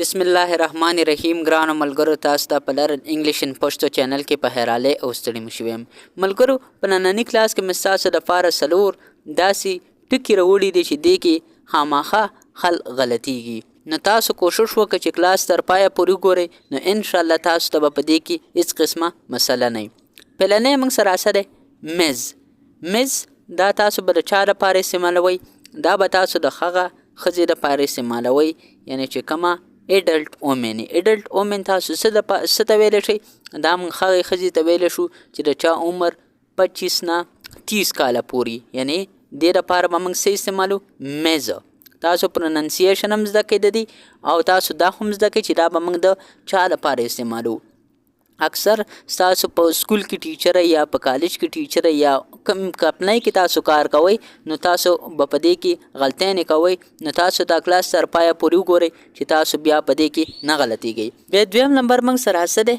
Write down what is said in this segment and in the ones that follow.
बिस्मिल्लाहिर्रहमानिर्रहीम ګرانو ملګرو تاسو ته په لرل انګلیش ان پښتو چینل کې په هراله او ستړي مشوم ملګرو په نننی کلاس کې مستاسو د فار سلور داسي ټکی وروړي دي چې دی کې خامخه خل غلطيږي نو تاسو کوشش وکړئ چې کلاس تر پایه پوری ګورئ نو ان شاء الله تاسو ته په دې کې هیڅ قسمه مسله نه پلنې موږ سره سره مز دا تاسو بل چا لپاره استعمالوي دا به تاسو د خغه خزې لپاره استعمالوي یعنی چې کما adult women تاسو څه ته ویلی شئ دا موږ هغې ښځې ته ویلی شو چې د چا عمر 25 نه 30 کاله پورې یعنی دې لپاره به موږ څه استعمالو میز تاسو پروننسیشن هم زده کړئ د دې او تاسو دا هم زده کړئ چې دا به موږ د چا لپاره استعمالو اکثر تاسو په سکول کې ټیچر یا په کالج کې ټیچر یا کوم کمپنۍ کې تاسو کار کوئ نو تاسو په دې کې غلطۍ کوئ نو تاسو دا کلاس تر پایه پورې وګورئ چې تاسو بیا په دې کې نه غلطیږئ بیا دویم نمبر موږ سره څه دی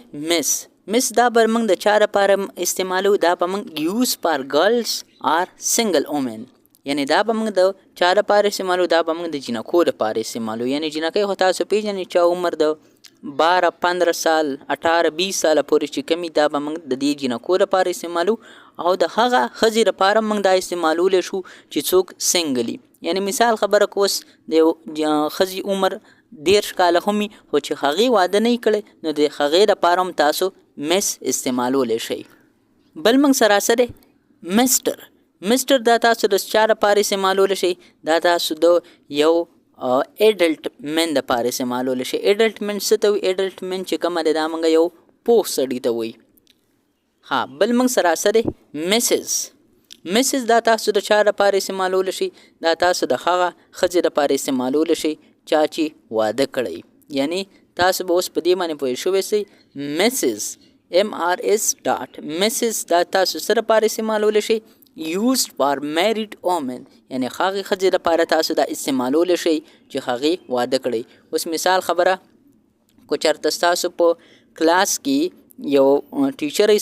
مس دا به موږ د چا لپاره استعمالو دا به موږ یوز فار ګرلز آر سنګل وومن یعنی دا به موږ د چا لپاره استعمالو دا به موږ د جنکو لپاره استعمالو یعنی جنکۍ خو تاسو پیژنئ چې عمر د 12-15 سال 18-20 سال پورې چې کمی دا به موږ د دې جنکو لپاره استعمالو او د هغه ښځې لپاره موږ دا استعمالولی شو چې څوک سنګلي یعنی مثال خبره کوس د ښځې عمر 10 کاله هم خو چې هغې واده نه کړی نو د هغې لپاره هم تاسو مس استعمالولی شئ بل موږ سره سره مسټر دا تاسو د چا لپاره استعمالولی شئ دا تاسو د یو ایډلټ مین د پاره استعمالول شي ایډلټ مین څه ته وي ایډلټ مین چې کومه ده دا موږ یو پوه سړي ته وایي ها بل موږ سره سره مسز دا تاسو د چا لپاره استعمالول شي دا تاسو د هغه ښځې لپاره استعمالول شي چا چې واده کړی یعنی تاسو به اوس په دې باندې پوه شوئ سئ مسز دا تاسو سره لپاره استعمالول شي used for married women یعنی هغې ښځې لپاره تاسو دا استعمالولی شئ چې هغې واده کړی اوس مثال خبره کو چېرته ستاسو په کلاس کې یو ټیچر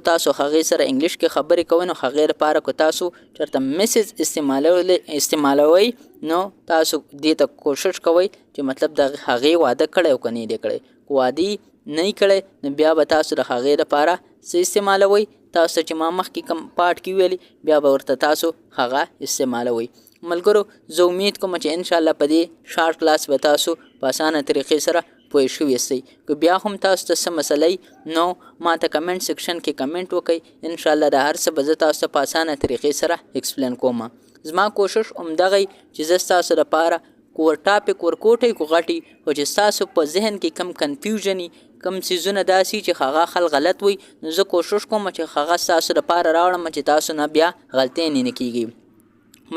تاسو هغې سره انګلیش کې خبرې کوئ نو هغې لپاره کو تاسو چېرته مسز استعمالوئ نو تاسو دې ته کوشش کوئ چې مطلب د هغې واده کړی او که نه دی کړی کو واده نه کړی نو بیا به تاسو د هغې لپاره څه استعمالوئ تاسو چې ما مخکې کم پاټ کې ویلي بیا به ورته تاسو هغه استعمالوئ ملګرو زه امید کوم چې انشاءالله په دې شارټ کلاس به تاسو په اسانه طریقې سره پوه شوي یاستئ که بیا هم تاسو ته څه مسئله نو ما ته کمنټ سیکشن کې کمنټ وکئ انشاءالله د هر څه به زه تاسو ته په اسانه طریقې سره ایکسپلین کوم زما کوشش همدغه چې زه ستاسو لپاره کو ټاپک ورکوټئ کو غټي خو چې ستاسو په ذهن کې کم کنفیوژني کم څیزونه داسي چې هغه خل غلط وي نو زه کوشش کوم چې هغه ستاسو لپاره راوړم چې تاسو نه بیا غلطۍ نه کیږي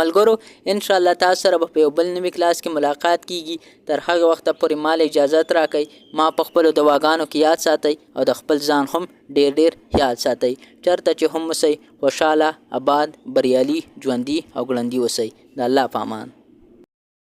ملګرو انشاءالله تاسو سره به په یو بل نوي کلاس کې ملاقات کیږي تر هغه وخته پورې مال اجازت راکئ ما په خپلو دواګانو کې یاد ساتئ او د خپل ځان هم ډیر یاد ساتئ چېرته چې هم اوسئ خوشحاله آباد بریالي ژوندي او ګړندي اوسئ د الله په امان